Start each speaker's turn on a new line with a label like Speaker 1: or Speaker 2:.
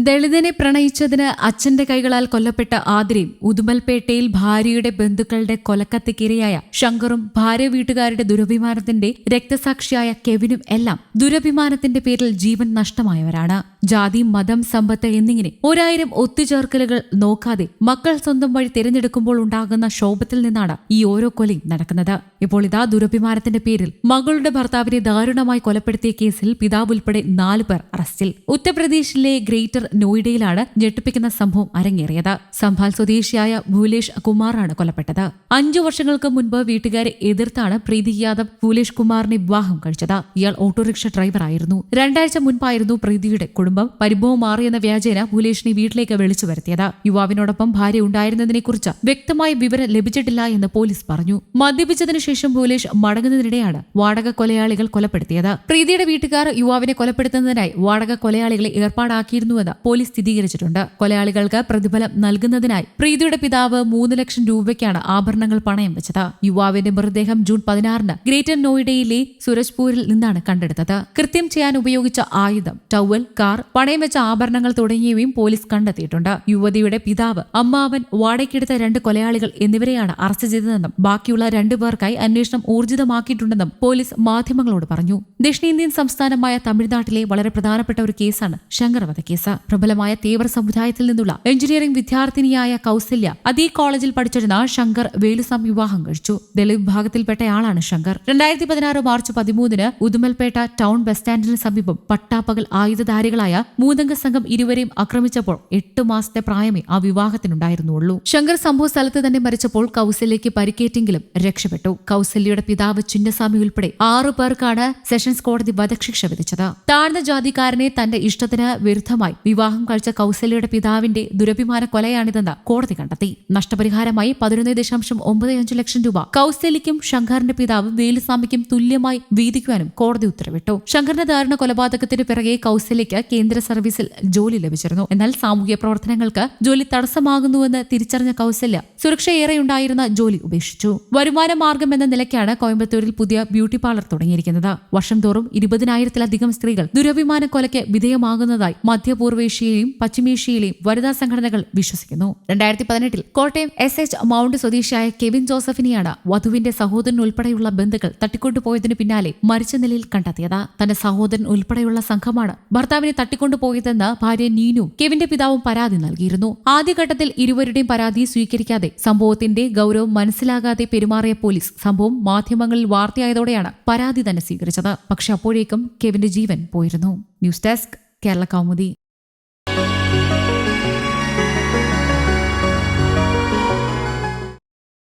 Speaker 1: ദളിതനെ പ്രണയിച്ചതിന് അച്ഛന്റെ കൈകളാൽ കൊല്ലപ്പെട്ട ആതിരയും ഉദുമൽപേട്ടയിൽ ഭാര്യയുടെ ബന്ധുക്കളുടെ കൊലക്കത്തിക്കിരയായ ശങ്കറും ഭാര്യ വീട്ടുകാരുടെ ദുരഭിമാനത്തിന്റെ രക്തസാക്ഷിയായ കെവിനും എല്ലാം ദുരഭിമാനത്തിന്റെ പേരിൽ ജീവൻ നഷ്ടമായവരാണ്. ജാതി, മതം, സമ്പത്ത് എന്നിങ്ങനെ 1000 ഒത്തുചേർക്കലുകൾ നോക്കാതെ മക്കൾ സ്വന്തം വഴി തിരഞ്ഞെടുക്കുമ്പോൾ ഉണ്ടാകുന്ന ശോഭത്തിൽ നിന്നാണ് ഈ ഓരോ കൊലയും നടക്കുന്നത്. ഇപ്പോൾ ഇതാ ദുരഭിമാനത്തിന്റെ പേരിൽ മകളുടെ ഭർത്താവിനെ ദാരുണമായി കൊലപ്പെടുത്തിയ കേസിൽ പിതാവ് ഉൾപ്പെടെ 4 പേർ അറസ്റ്റിൽ. ഉത്തർപ്രദേശിലെ ഗ്രേറ്റർ നോയിഡയിലാണ് ഞെട്ടിപ്പിക്കുന്ന സംഭവം അരങ്ങേറിയത്. സംഭാൽ സ്വദേശിയായ ഭൂലേഷ് കുമാറാണ് കൊല്ലപ്പെട്ടത്. 5 വർഷങ്ങൾക്ക് മുൻപ് വീട്ടുകാരെ എതിർത്താണ് പ്രീതി യാദവ് ഭൂലേഷ് കുമാറിനെ വിവാഹം കഴിച്ചത്. ഇയാൾ ഓട്ടോറിക്ഷ ഡ്രൈവറായിരുന്നു. 2 ആഴ്ച മുൻപായിരുന്നു പ്രീതിയുടെ കുടുംബം പരിഭവം മാറിയെന്ന വ്യാജേന ഭൂലേഷിനെ വീട്ടിലേക്ക് വിളിച്ചു വരുത്തിയത്. യുവാവിനോടൊപ്പം ഭാര്യ ഉണ്ടായിരുന്നതിനെക്കുറിച്ച് വ്യക്തമായ വിവരം ലഭിച്ചിട്ടില്ല എന്ന് പോലീസ് പറഞ്ഞു. മദ്യപിച്ചതിനു ശേഷം ഭൂലേഷ് മടങ്ങുന്നതിനിടെയാണ് വാടക കൊലയാളികൾ കൊലപ്പെടുത്തിയത്. പ്രീതിയുടെ വീട്ടുകാർ യുവാവിനെ കൊലപ്പെടുത്തുന്നതിനായി വാടക കൊലയാളികളെ ഏർപ്പാടാക്കിയിരുന്നുവെന്ന് പോലീസ് സ്ഥിരീകരിച്ചിട്ടുണ്ട്. കൊലയാളികൾക്ക് പ്രതിഫലം നൽകുന്നതിനായി പ്രീതിയുടെ പിതാവ് 3 ലക്ഷം രൂപയ്ക്കാണ് ആഭരണങ്ങൾ പണയം വെച്ചത്. യുവാവിന്റെ മൃതദേഹം ജൂൺ 16 ഗ്രേറ്റർ നോയിഡയിലെ സുരജ്പൂരിൽ നിന്നാണ് കണ്ടെടുത്തത്. കൃത്യം ചെയ്യാൻ ഉപയോഗിച്ച ആയുധം, ടവൽ, കാർ, പണയം വെച്ച ആഭരണങ്ങൾ തുടങ്ങിയവയും പോലീസ് കണ്ടെത്തിയിട്ടുണ്ട്. യുവതിയുടെ പിതാവ്, അമ്മാവൻ, വാടകയ്ക്കെടുത്ത 2 കൊലയാളികൾ എന്നിവരെയാണ് അറസ്റ്റ് ചെയ്തതെന്നും ബാക്കിയുള്ള 2 പേർക്കായി അന്വേഷണം ഊർജിതമാക്കിയിട്ടുണ്ടെന്നും പോലീസ് മാധ്യമങ്ങളോട് പറഞ്ഞു. ദക്ഷിണേന്ത്യൻ സംസ്ഥാനമായ തമിഴ്നാട്ടിലെ വളരെ പ്രധാനപ്പെട്ട ഒരു കേസാണ് ശങ്കർ വധക്കേസ്. പ്രബലമായ തീവ്ര സമുദായത്തിൽ നിന്നുള്ള എഞ്ചിനീയറിംഗ് വിദ്യാർത്ഥിനിയായ കൗസല്യ അതേ കോളേജിൽ പഠിച്ചിരുന്ന ശങ്കർ വേലുസ്വാമി വിവാഹം കഴിച്ചു. ദളിത് വിഭാഗത്തിൽപ്പെട്ടയാളാണ് Shankar. 2016 March 13 Udumalpet town bus സ്റ്റാൻഡിന് സമീപം പട്ടാപ്പകൽ ആയുധധാരികളായ 3 സംഘം ഇരുവരെയും ആക്രമിച്ചപ്പോൾ 8 മാസത്തെ പ്രായമേ ആ വിവാഹത്തിനുണ്ടായിരുന്നുള്ളൂ. ശങ്കർ സംഭവ സ്ഥലത്ത് തന്നെ മരിച്ചപ്പോൾ കൗസല്യയ്ക്ക് പരിക്കേറ്റെങ്കിലും രക്ഷപ്പെട്ടു. കൗസല്യയുടെ പിതാവ് ചിന്നസ്വാമി ഉൾപ്പെടെ 6 പേർക്കാണ് സെഷൻസ് കോടതി വധശിക്ഷ വിധിച്ചത്. താഴ്ന്ന ജാതിക്കാരനെ തന്റെ ഇഷ്ടത്തിന് വിരുദ്ധമായി വിവാഹം കഴിച്ച കൗസല്യയുടെ പിതാവിന്റെ ദുരഭിമാന കൊലയാണിതെന്ന് കോടതി കണ്ടെത്തി. നഷ്ടപരിഹാരമായി 11.95 ലക്ഷം രൂപ കൗസല്യയ്ക്കും ശങ്കറിന്റെ പിതാവ് വേലുസ്വാമിക്കും തുല്യമായി വീതിക്കുവാനും കോടതി ഉത്തരവിട്ടു. ശങ്കറിന്റെ ദാരുണ കൊലപാതകത്തിന് പിറകെ കൗസല്യയ്ക്ക് കേന്ദ്ര സർവീസിൽ ജോലി ലഭിച്ചിരുന്നു. എന്നാൽ സാമൂഹ്യ പ്രവർത്തനങ്ങൾക്ക് ജോലി തടസ്സമാകുന്നുവെന്ന് തിരിച്ചറിഞ്ഞ കൗസല്യ സുരക്ഷയേറെയുണ്ടായിരുന്ന ജോലി ഉപേക്ഷിച്ചു. വരുമാന മാർഗം എന്ന നിലയ്ക്കാണ് കോയമ്പത്തൂരിൽ പുതിയ ബ്യൂട്ടി പാർലർ തുടങ്ങിയിരിക്കുന്നത്. വർഷം തോറും 20,000-ലധികം സ്ത്രീകൾ ദുരഭിമാന കൊലയ്ക്ക് വിധേയമാകുന്നതായി മധ്യപൂർവേഷ്യയിലെയും പശ്ചിമേഷ്യയിലെയും വനിതാ സംഘടനകൾ വിശ്വസിക്കുന്നു. 2018 കോട്ടയം SH മൗണ്ട് സ്വദേശിയായ കെവിൻ ജോസഫിനെയാണ് വധുവിന്റെ സഹോദരൻ ഉൾപ്പെടെയുള്ള ബന്ധുക്കൾ തട്ടിക്കൊണ്ടുപോയതിനു പിന്നാലെ മരിച്ച നിലയിൽ കണ്ടെത്തിയത്. തന്റെ സഹോദരൻ ഉൾപ്പെടെയുള്ള സംഘമാണ് ഭർത്താവിനെ തട്ടിക്കൊണ്ടുപോയതെന്ന് ഭാര്യ നീനു കെവിന്റെ പിതാവും പരാതി നൽകിയിരുന്നു. ആദ്യഘട്ടത്തിൽ ഇരുവരുടെയും പരാതി സ്വീകരിക്കാതെ സംഭവത്തിന്റെ ഗൗരവം മനസ്സിലാകാതെ പെരുമാറിയ പോലീസ് സംഭവം മാധ്യമങ്ങളിൽ വാർത്തയായതോടെയാണ് പരാതി തന്നെ സ്വീകരിച്ചത്. പക്ഷെ അപ്പോഴേക്കും കെവിന്റെ ജീവൻ പോയിരുന്നു. News desk, Kerala Kaumudi.